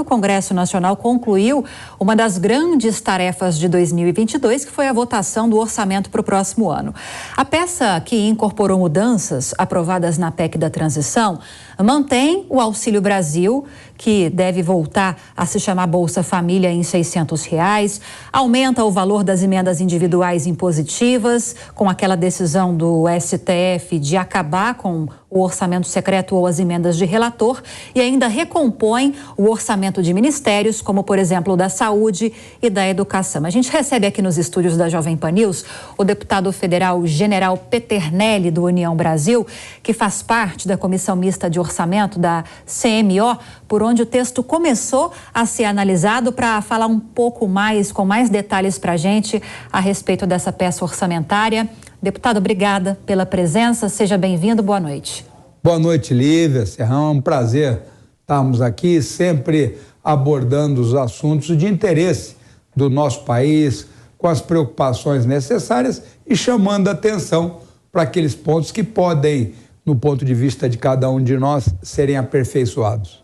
o Congresso Nacional concluiu uma das grandes tarefas de 2022, que foi a votação do orçamento para o próximo ano. A peça, que incorporou mudanças aprovadas na PEC da transição, mantém o Auxílio Brasil, que deve voltar a se chamar Bolsa Família, em R$600, aumenta o valor das emendas individuais impositivas, com aquela decisão do STF de acabar com o orçamento secreto ou as emendas de relator, e ainda recompõe o orçamento de ministérios, como, por exemplo, o da Saúde e da Educação. A gente recebe aqui nos estúdios da Jovem Pan News o deputado federal General Peternelli, do União Brasil, que faz parte da Comissão Mista de Orçamento da CMO, por onde o texto começou a ser analisado, para falar um pouco mais, com mais detalhes para a gente, a respeito dessa peça orçamentária. Deputado, obrigada pela presença, seja bem-vindo, boa noite. Boa noite, Lívia, Serrão, é um prazer estarmos aqui, sempre abordando os assuntos de interesse do nosso país, com as preocupações necessárias e chamando a atenção para aqueles pontos que podem, no ponto de vista de cada um de nós, serem aperfeiçoados.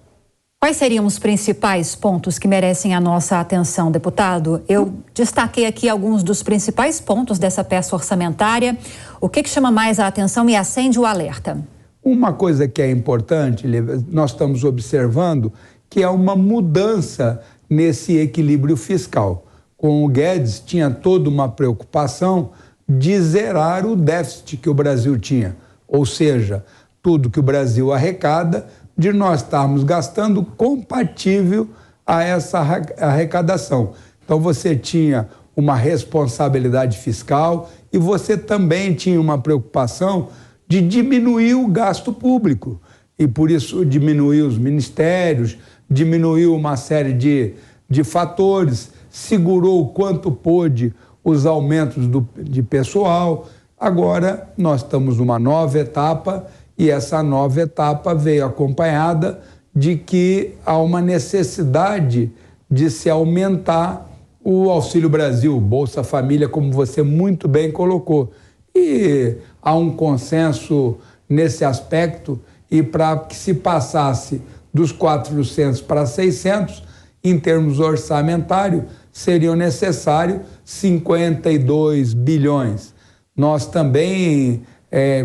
Quais seriam os principais pontos que merecem a nossa atenção, deputado? Eu destaquei aqui alguns dos principais pontos dessa peça orçamentária. O que chama mais a atenção e acende o alerta? Uma coisa que é importante, nós estamos observando que é uma mudança nesse equilíbrio fiscal. Com o Guedes, tinha toda uma preocupação de zerar o déficit que o Brasil tinha. Ou seja, tudo que o Brasil arrecada, de nós estarmos gastando compatível a essa arrecadação. Então você tinha uma responsabilidade fiscal e você também tinha uma preocupação de diminuir o gasto público. E por isso diminuiu os ministérios, diminuiu uma série de fatores, segurou o quanto pôde os aumentos de pessoal. Agora nós estamos numa nova etapa, e essa nova etapa veio acompanhada de que há uma necessidade de se aumentar o Auxílio Brasil, Bolsa Família, como você muito bem colocou. E há um consenso nesse aspecto, e para que se passasse dos 400 para 600, em termos orçamentários, seriam necessários 52 bilhões. Nós também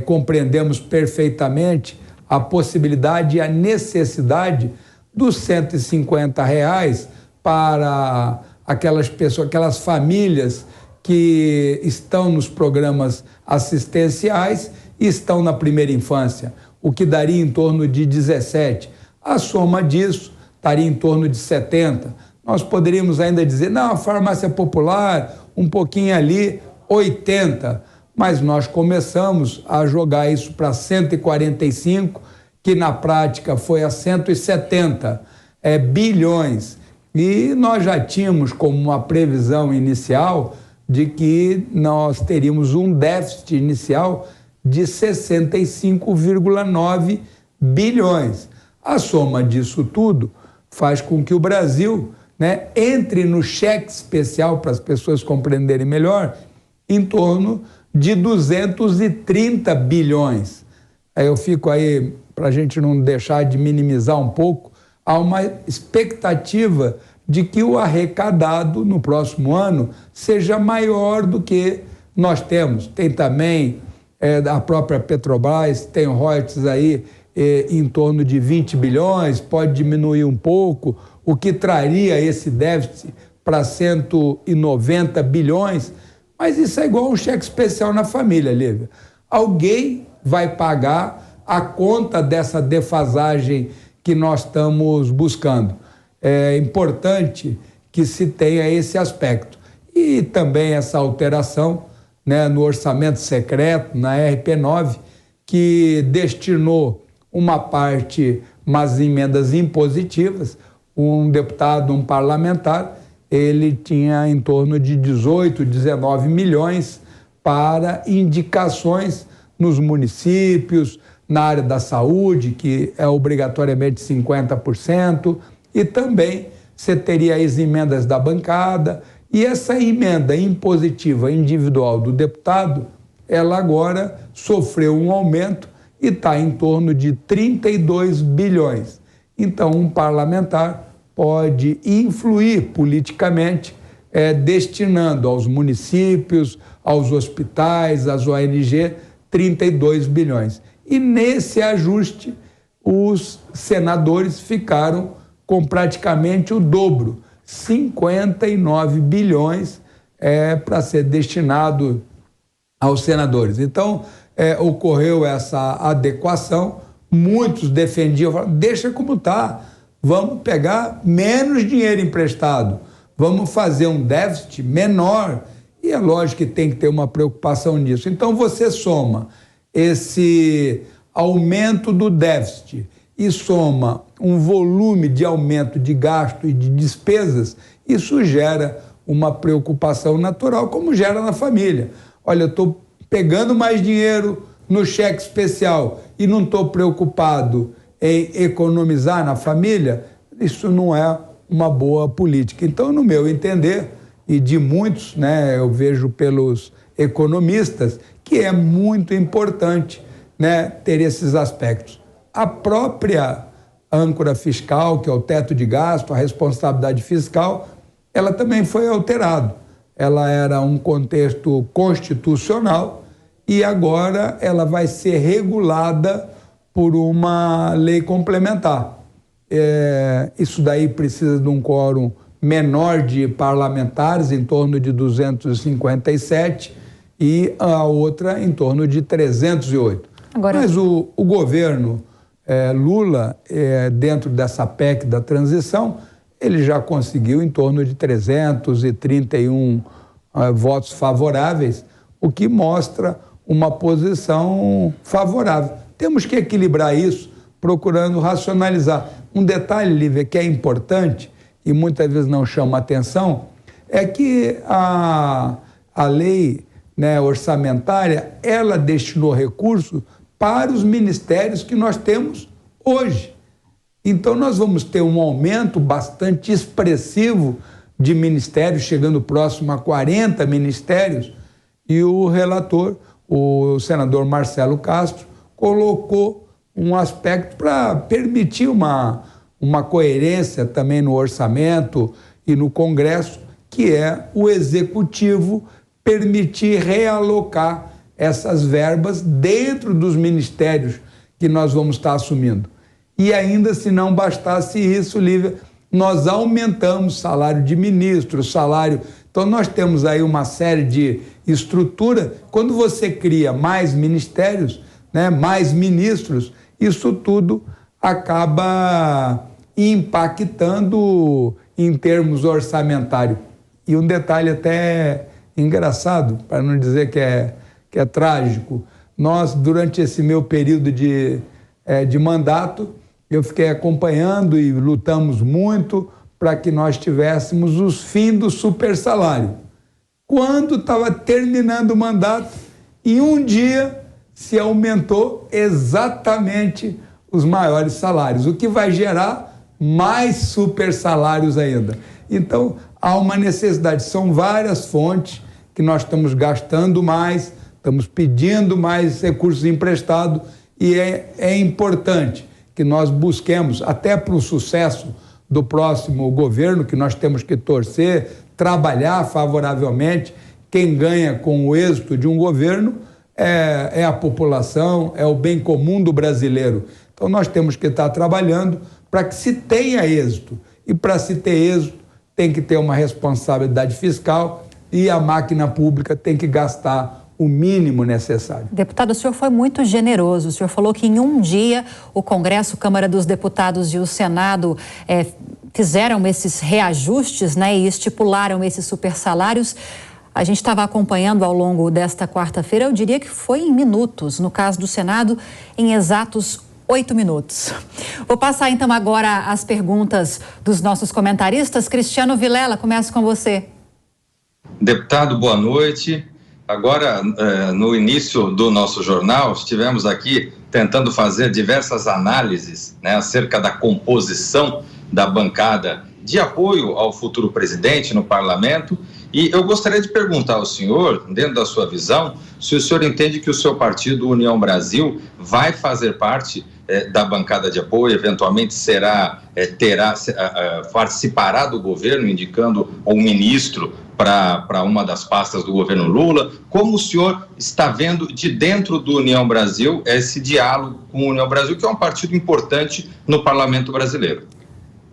compreendemos perfeitamente a possibilidade e a necessidade dos R$150 para aquelas pessoas, aquelas famílias que estão nos programas assistenciais e estão na primeira infância, o que daria em torno de 17. A soma disso estaria em torno de 70. Nós poderíamos ainda dizer, não, a farmácia popular, um pouquinho ali, 80. Mas nós começamos a jogar isso para 145, que na prática foi a 170 bilhões. E nós já tínhamos como uma previsão inicial de que nós teríamos um déficit inicial de 65,9 bilhões. A soma disso tudo faz com que o Brasil, entre no cheque especial, para as pessoas compreenderem melhor, em torno de 230 bilhões. Eu fico aí, para a gente não deixar de minimizar um pouco, há uma expectativa de que o arrecadado no próximo ano seja maior do que nós temos. Tem também a própria Petrobras, tem royalties aí em torno de 20 bilhões, pode diminuir um pouco, o que traria esse déficit para 190 bilhões, mas isso é igual um cheque especial na família, Lívia. Alguém vai pagar a conta dessa defasagem que nós estamos buscando. É importante que se tenha esse aspecto. E também essa alteração no orçamento secreto, na RP9, que destinou uma parte às emendas impositivas. Um deputado, um parlamentar, ele tinha em torno de 18, 19 milhões para indicações nos municípios, na área da saúde, que é obrigatoriamente 50%, e também você teria as emendas da bancada, e essa emenda impositiva individual do deputado, ela agora sofreu um aumento e está em torno de 32 bilhões. Então, um parlamentar pode influir politicamente, destinando aos municípios, aos hospitais, às ONG, 32 bilhões. E nesse ajuste, os senadores ficaram com praticamente o dobro, 59 bilhões para ser destinado aos senadores. Então, ocorreu essa adequação, muitos defendiam, falaram, deixa como está, vamos pegar menos dinheiro emprestado, vamos fazer um déficit menor, e é lógico que tem que ter uma preocupação nisso. Então, você soma esse aumento do déficit e soma um volume de aumento de gasto e de despesas, isso gera uma preocupação natural, como gera na família. Olha, eu estou pegando mais dinheiro no cheque especial e não estou preocupado em economizar na família, isso não é uma boa política. Então, no meu entender, e de muitos, né, eu vejo pelos economistas, que é muito importante, né, ter esses aspectos. A própria âncora fiscal, que é o teto de gasto, a responsabilidade fiscal, ela também foi alterada. Ela era um contexto constitucional e agora ela vai ser regulada por uma lei complementar. Isso daí precisa de um quórum menor de parlamentares, em torno de 257, e a outra em torno de 308. Mas o governo Lula, dentro dessa PEC da transição, ele já conseguiu em torno de 331 votos favoráveis, o que mostra uma posição favorável. Temos que equilibrar isso, procurando racionalizar. Um detalhe, Lívia, que é importante e muitas vezes não chama atenção, é que a lei, né, orçamentária, ela destinou recursos para os ministérios que nós temos hoje. Então, nós vamos ter um aumento bastante expressivo de ministérios, chegando próximo a 40 ministérios, e o relator, o senador Marcelo Castro, colocou um aspecto para permitir uma coerência também no orçamento e no Congresso, que é o Executivo permitir realocar essas verbas dentro dos ministérios que nós vamos estar assumindo. E ainda, se não bastasse isso, Lívia, nós aumentamos salário de ministro, salário... Então, nós temos aí uma série de estrutura. Quando você cria mais ministérios, né, mais ministros, isso tudo acaba impactando em termos orçamentários. E um detalhe até engraçado, para não dizer que é trágico, nós, durante esse meu período de mandato, eu fiquei acompanhando e lutamos muito para que nós tivéssemos os fins do super salário. Quando estava terminando o mandato, em um dia se aumentou exatamente os maiores salários, o que vai gerar mais super salários ainda. Então, há uma necessidade, são várias fontes que nós estamos gastando mais, estamos pedindo mais recursos emprestados e é importante que nós busquemos, até para o sucesso do próximo governo, que nós temos que torcer, trabalhar favoravelmente. Quem ganha com o êxito de um governo é a população, é o bem comum do brasileiro. Então, nós temos que estar trabalhando para que se tenha êxito. E para se ter êxito, tem que ter uma responsabilidade fiscal e a máquina pública tem que gastar o mínimo necessário. Deputado, o senhor foi muito generoso. O senhor falou que em um dia o Congresso, Câmara dos Deputados e o Senado fizeram esses reajustes, né, e estipularam esses supersalários. A gente estava acompanhando ao longo desta quarta-feira, eu diria que foi em minutos. No caso do Senado, em exatos 8 minutos. Vou passar então agora as perguntas dos nossos comentaristas. Cristiano Vilela, começo com você. Deputado, boa noite. Agora, no início do nosso jornal, estivemos aqui tentando fazer diversas análises, né, acerca da composição da bancada de apoio ao futuro presidente no parlamento, E eu gostaria de perguntar ao senhor, dentro da sua visão, se o senhor entende que o seu partido, União Brasil, vai fazer parte da bancada de apoio, eventualmente participará do governo, indicando um ministro para uma das pastas do governo Lula. Como o senhor está vendo de dentro do União Brasil esse diálogo com o União Brasil, que é um partido importante no parlamento brasileiro?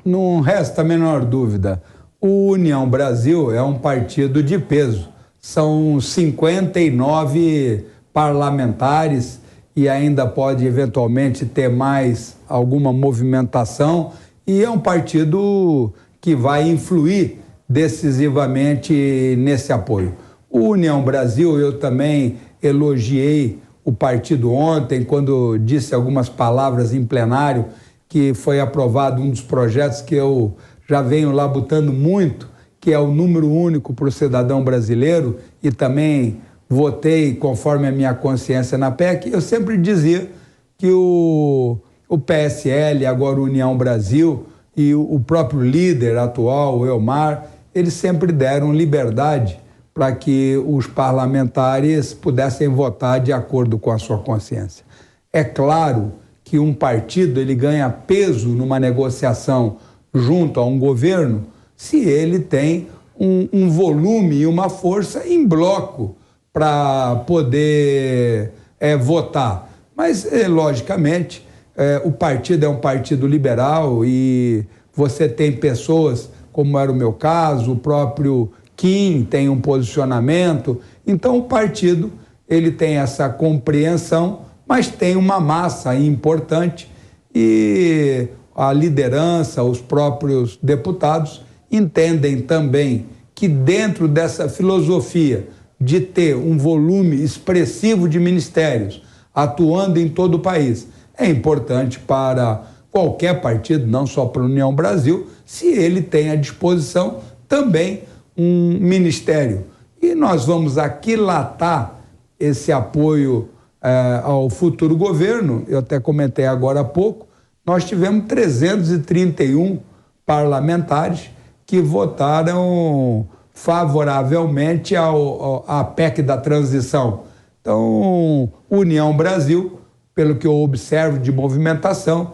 Não resta a menor dúvida. O União Brasil é um partido de peso. São 59 parlamentares e ainda pode eventualmente ter mais alguma movimentação, e é um partido que vai influir decisivamente nesse apoio. O União Brasil, eu também elogiei o partido ontem, quando disse algumas palavras em plenário, que foi aprovado um dos projetos que eu já venho labutando muito, que é o número único para o cidadão brasileiro, e também votei conforme a minha consciência na PEC. Eu sempre dizia que o PSL, agora União Brasil, e o próprio líder atual, o Elmar, eles sempre deram liberdade para que os parlamentares pudessem votar de acordo com a sua consciência. É claro que um partido ele ganha peso numa negociação junto a um governo se ele tem um volume e uma força em bloco para poder votar. Mas, logicamente, o partido é um partido liberal e você tem pessoas, como era o meu caso, o próprio Kim tem um posicionamento. Então, o partido ele tem essa compreensão, mas tem uma massa importante e a liderança, os próprios deputados entendem também que dentro dessa filosofia de ter um volume expressivo de ministérios atuando em todo o país, é importante para qualquer partido, não só para a União Brasil, se ele tem à disposição também um ministério. E nós vamos aquilatar esse apoio ao futuro governo. Eu até comentei agora há pouco, nós tivemos 331 parlamentares que votaram favoravelmente à PEC da transição. Então, União Brasil, pelo que eu observo de movimentação,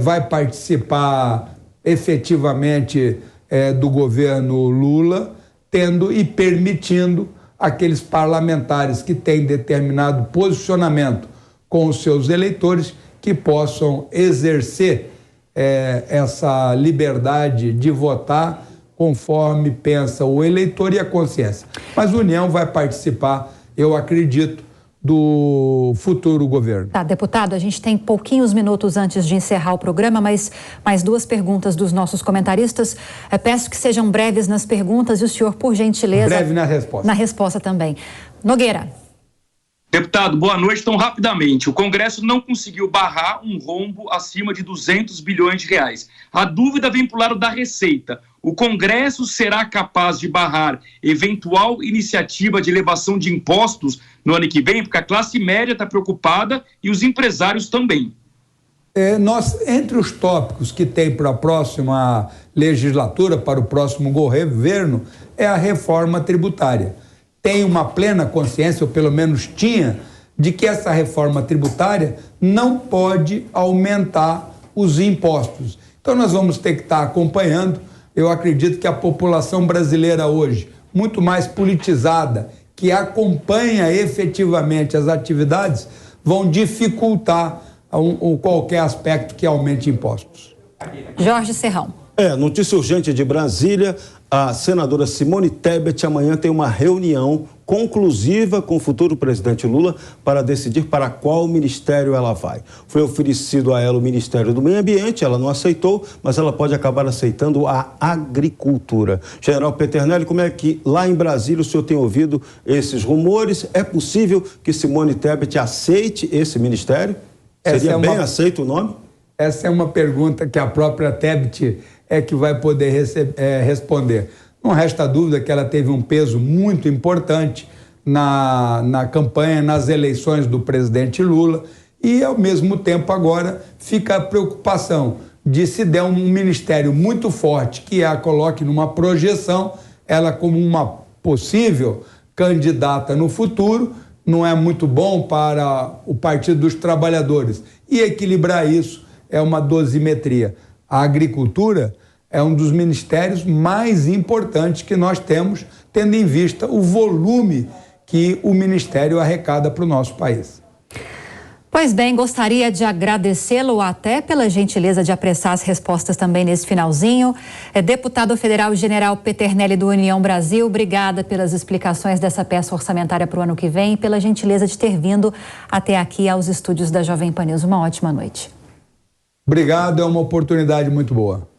vai participar efetivamente do governo Lula, tendo e permitindo aqueles parlamentares que têm determinado posicionamento com os seus eleitores que possam exercer essa liberdade de votar conforme pensa o eleitor e a consciência. Mas a União vai participar, eu acredito, do futuro governo. Tá, deputado, a gente tem pouquinhos minutos antes de encerrar o programa, mas mais duas perguntas dos nossos comentaristas. Peço que sejam breves nas perguntas e o senhor, por gentileza... Breve na resposta. Na resposta também. Nogueira. Deputado, boa noite. Então, rapidamente, o Congresso não conseguiu barrar um rombo acima de 200 bilhões de reais. A dúvida vem para o lado da Receita. O Congresso será capaz de barrar eventual iniciativa de elevação de impostos no ano que vem? Porque a classe média está preocupada e os empresários também. Entre os tópicos que tem para a próxima legislatura, para o próximo governo, é a reforma tributária. Tem uma plena consciência, ou pelo menos tinha, de que essa reforma tributária não pode aumentar os impostos. Então nós vamos ter que estar acompanhando. Eu acredito que a população brasileira hoje, muito mais politizada, que acompanha efetivamente as atividades, vão dificultar qualquer aspecto que aumente impostos. Jorge Serrão. Notícia urgente de Brasília. A senadora Simone Tebet amanhã tem uma reunião conclusiva com o futuro presidente Lula para decidir para qual ministério ela vai. Foi oferecido a ela o Ministério do Meio Ambiente, ela não aceitou, mas ela pode acabar aceitando a agricultura. General Peternelli, como é que lá em Brasília o senhor tem ouvido esses rumores? É possível que Simone Tebet aceite esse ministério? Seria bem aceito o nome? Essa é uma pergunta que a própria Tebet que vai poder responder. Não resta dúvida que ela teve um peso muito importante na campanha, nas eleições do presidente Lula, e ao mesmo tempo agora fica a preocupação de se der um ministério muito forte que a coloque numa projeção, ela como uma possível candidata no futuro, não é muito bom para o Partido dos Trabalhadores. E equilibrar isso é uma dosimetria. A agricultura é um dos ministérios mais importantes que nós temos, tendo em vista o volume que o ministério arrecada para o nosso país. Pois bem, gostaria de agradecê-lo até pela gentileza de apressar as respostas também nesse finalzinho. Deputado federal general Peternelli do União Brasil, obrigada pelas explicações dessa peça orçamentária para o ano que vem e pela gentileza de ter vindo até aqui aos estúdios da Jovem Pan News. Uma ótima noite. Obrigado, é uma oportunidade muito boa.